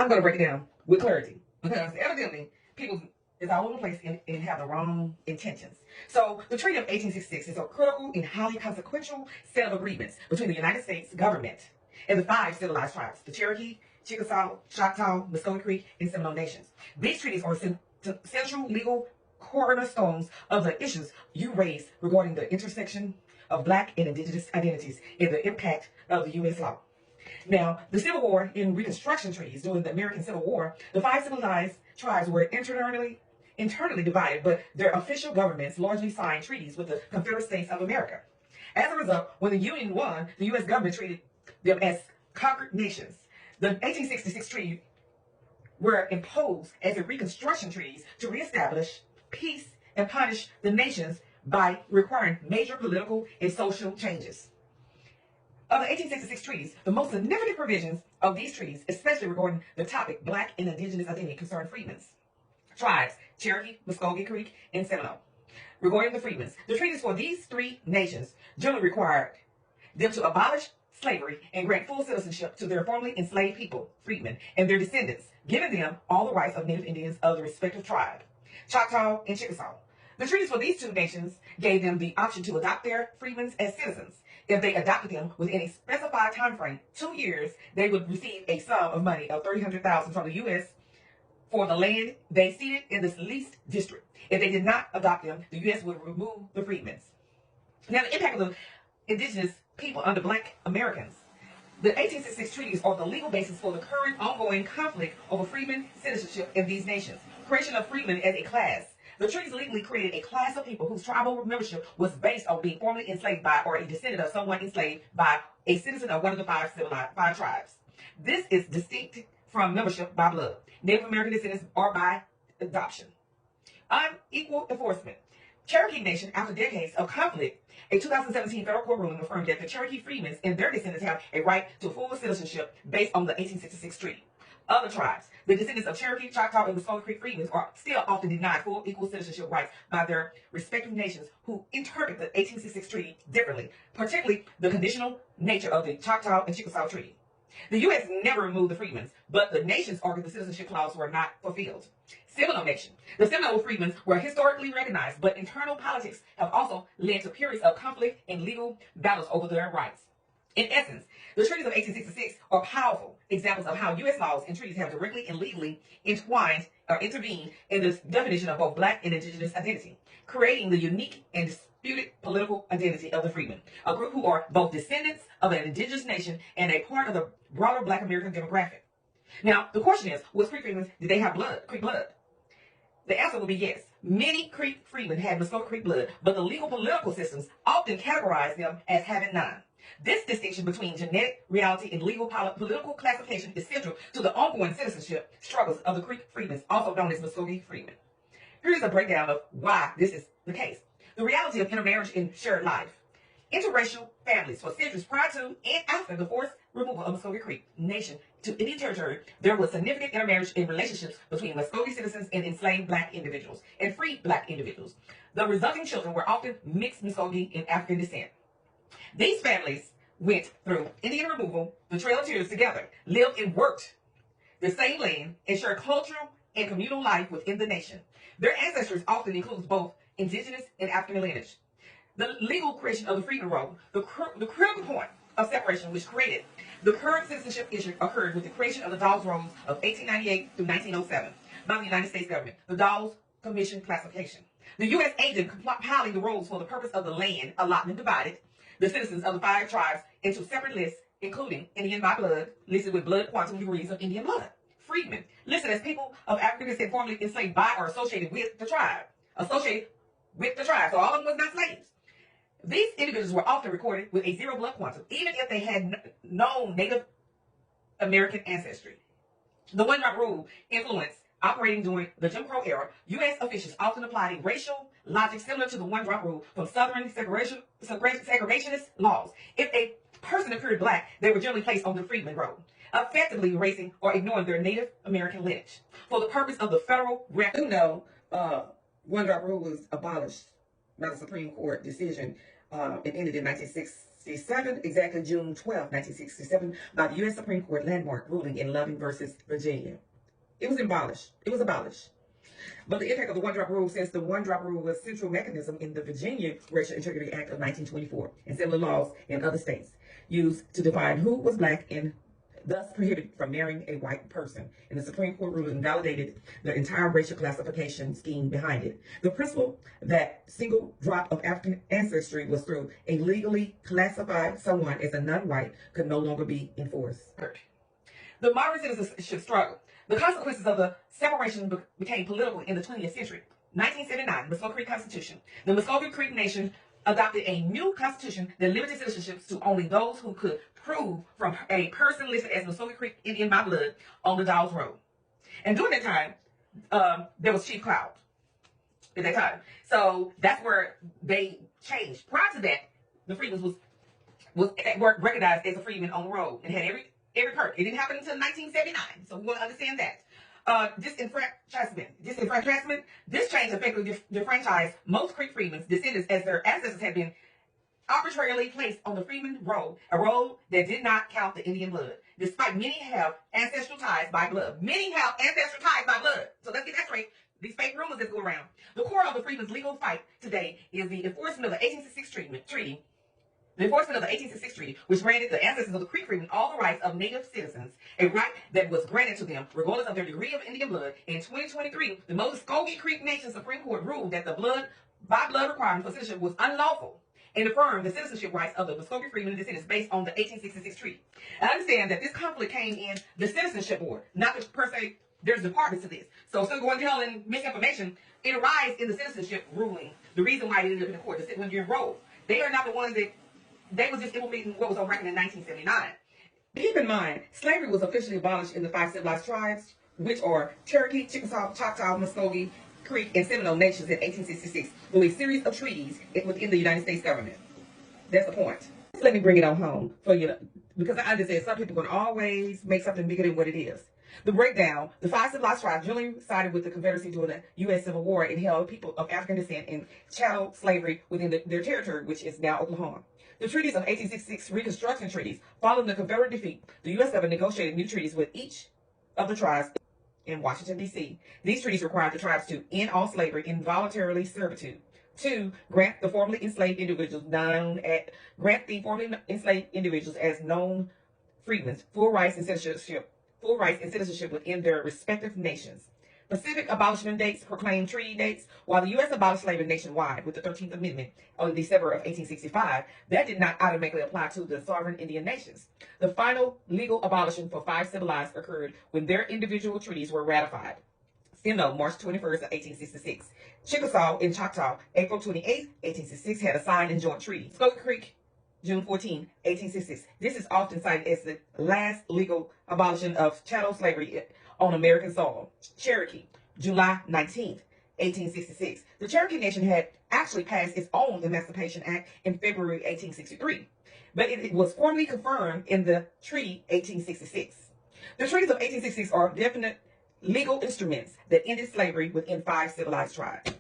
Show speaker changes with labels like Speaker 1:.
Speaker 1: I'm going to break it down with clarity because evidently people is all over the place and have the wrong intentions. So the Treaty of 1866 is a critical and highly consequential set of agreements between the United States government and the 5 civilized tribes, the Cherokee, Chickasaw, Choctaw, Muscogee Creek, and Seminole Nations. These treaties are central legal cornerstones of the issues you raised regarding the intersection of Black and Indigenous identities and the impact of the U.S. law. Now, the Civil War and Reconstruction treaties during the American Civil War, the 5 civilized tribes were internally divided, but their official governments largely signed treaties with the Confederate States of America. As a result, when the Union won, the U.S. government treated them as conquered nations. The 1866 treaty were imposed as a Reconstruction treaties to reestablish peace and punish the nations by requiring major political and social changes. Of the 1866 treaties, the most significant provisions of these treaties, especially regarding the topic Black and Indigenous identity, concern freedmen's tribes, Cherokee, Muscogee Creek, and Seminole. Regarding the freedmen's, the treaties for these 3 nations generally required them to abolish slavery and grant full citizenship to their formerly enslaved people, freedmen, and their descendants, giving them all the rights of Native Indians of the respective tribe, Choctaw and Chickasaw. The treaties for these 2 nations gave them the option to adopt their freedmen as citizens. If they adopted them within a specified time frame, 2 years, they would receive a sum of money of $300,000 from the U.S. for the land they ceded in this leased district. If they did not adopt them, the U.S. would remove the freedmen. Now, the impact of the indigenous people under Black Americans. The 1866 treaties are the legal basis for the current ongoing conflict over freedmen citizenship in these nations. Creation of freedmen as a class. The treaties legally created a class of people whose tribal membership was based on being formerly enslaved by or a descendant of someone enslaved by a citizen of one of the 5 tribes. This is distinct from membership by blood. Native American descendants are by adoption. Unequal enforcement. Cherokee Nation, after decades of conflict, a 2017 federal court ruling affirmed that the Cherokee freedmen and their descendants have a right to full citizenship based on the 1866 treaty. Other tribes, the descendants of Cherokee, Choctaw, and Muscogee Creek freedmen are still often denied full equal citizenship rights by their respective nations who interpret the 1866 treaty differently, particularly the conditional nature of the Choctaw and Chickasaw treaty. The U.S. never removed the freedmen, but the nations argued the citizenship clause were not fulfilled. Seminole Nation. The Seminole freedmen were historically recognized, but internal politics have also led to periods of conflict and legal battles over their rights. In essence, the treaties of 1866 are powerful examples of how U.S. laws and treaties have directly and legally entwined or intervened in the definition of both Black and Indigenous identity, creating the unique and disputed political identity of the freedmen, a group who are both descendants of an indigenous nation and a part of the broader Black American demographic. Now, the question is, was Creek freedmen, did they have blood, Creek blood? The answer will be yes. Many Creek freedmen had Muscogee Creek blood, but the legal political systems often categorize them as having none. This distinction between genetic reality and legal political classification is central to the ongoing citizenship struggles of the Creek freedmen, also known as Muscogee freedmen. Here's a breakdown of why this is the case. The reality of intermarriage and shared life. Interracial families for centuries prior to and after the forced removal of Muscogee Creek Nation to Indian Territory, there was significant intermarriage in relationships between Muscogee citizens and enslaved Black individuals and free Black individuals. The resulting children were often mixed Muscogee and African descent. These families went through Indian removal, the Trail of Tears together, lived and worked the same land, and shared cultural and communal life within the nation. Their ancestors often includes both indigenous and African lineage. The legal creation of the freedmen role, the critical point of separation which created the current citizenship issue occurred with the creation of the Dawes Rolls of 1898 through 1907 by the United States government, the Dawes Commission classification. The U.S. agent compiling the rolls for the purpose of the land allotment divided the citizens of the 5 tribes into separate lists, including Indian by blood, listed with blood quantum degrees of Indian blood. Freedmen, listed as people of African descent formerly enslaved by or associated with the tribe. So all of them was not slaves. These individuals were often recorded with a 0 blood quantum, even if they had known Native American ancestry. The one-drop rule influenced operating during the Jim Crow era. U.S. officials often applied a racial logic similar to the one-drop rule from Southern segregationist laws. If a person appeared Black, they were generally placed on the freedmen roll, effectively erasing or ignoring their Native American lineage. For the purpose of the federal record, one-drop rule was abolished by the Supreme Court decision. It ended in 1966. 1967, exactly June 12, 1967, by the U.S. Supreme Court landmark ruling in Loving versus Virginia. It was abolished. It was abolished. But the impact of the one-drop rule, since the one-drop rule was a central mechanism in the Virginia Racial Integrity Act of 1924 and similar laws in other states, used to define who was black and thus prohibited from marrying a white person. And the Supreme Court ruling validated the entire racial classification scheme behind it. The principle that single drop of African ancestry was through a legally classified someone as a non-white could no longer be enforced. The modern citizenship struggle. The consequences of the separation became political in the 20th century. 1979, Muskogee Creek Constitution. The Muskogee Creek Nation adopted a new constitution that limited citizenships to only those who could prove from a person listed as Muskogee Creek Indian by blood on the Dawes Road. And during that time, there was Chief Cloud at that time. So that's where they changed. Prior to that, the Freedmans were recognized as a freedman on the road and had every perk. It didn't happen until 1979, so we want to understand that. Disenfranchisement. This change effectively defranchised most Creek Freedmen's descendants as their ancestors had been arbitrarily placed on the freedman road, a road that did not count the Indian blood. Despite many have ancestral ties by blood. Many have ancestral ties by blood. So let's get that straight. These fake rumors that go around. The core of the freedmen's legal fight today is the enforcement of the 1866 treaty. The enforcement of the 1866 treaty, which granted the ancestors of the Creek Freedmen all the rights of Native citizens, a right that was granted to them regardless of their degree of Indian blood. In 2023, the Muskogee Creek Nation Supreme Court ruled that the blood requirement for citizenship was unlawful and affirmed the citizenship rights of the Muskogee Freedmen descendants based on the 1866 treaty. I understand that this conflict came in the Citizenship Board, not per se. There's departments to this. So instead of going to hell and misinformation, it arises in the citizenship ruling. The reason why it ended up in the court, when you're enrolled, they are not the ones that. They was just implementing what was on record in 1979. Keep in mind, slavery was officially abolished in the 5 civilized tribes, which are Cherokee, Chickasaw, Choctaw, Muskogee Creek, and Seminole nations in 1866, through a series of treaties within the United States government. That's the point. Let me bring it on home for you, because I understand some people can always make something bigger than what it is. The breakdown: the 5 civilized tribes generally sided with the Confederacy during the U.S. Civil War and held people of African descent in chattel slavery within their territory, which is now Oklahoma. The treaties of 1866 Reconstruction treaties. Following the Confederate defeat, the U.S. government negotiated new treaties with each of the tribes in Washington, D.C. These treaties required the tribes to end all slavery, involuntary servitude. 2. Grant the formerly enslaved individuals as known freedmen full rights and citizenship within their respective nations. Specific abolishment dates, proclaimed treaty dates. While the U.S. abolished slavery nationwide with the 13th Amendment on December of 1865, that did not automatically apply to the sovereign Indian nations. The final legal abolition for 5 civilized occurred when their individual treaties were ratified. Seminole, March 21st of 1866. Chickasaw and Choctaw, April 28th, 1866, had a signed and joint treaty. Muskogee Creek, June 14, 1866. This is often cited as the last legal abolition of chattel slavery on American soil. Cherokee, July 19th, 1866. The Cherokee Nation had actually passed its own Emancipation Act in February 1863, but it was formally confirmed in the Treaty 1866. The treaties of 1866 are definite legal instruments that ended slavery within 5 civilized tribes.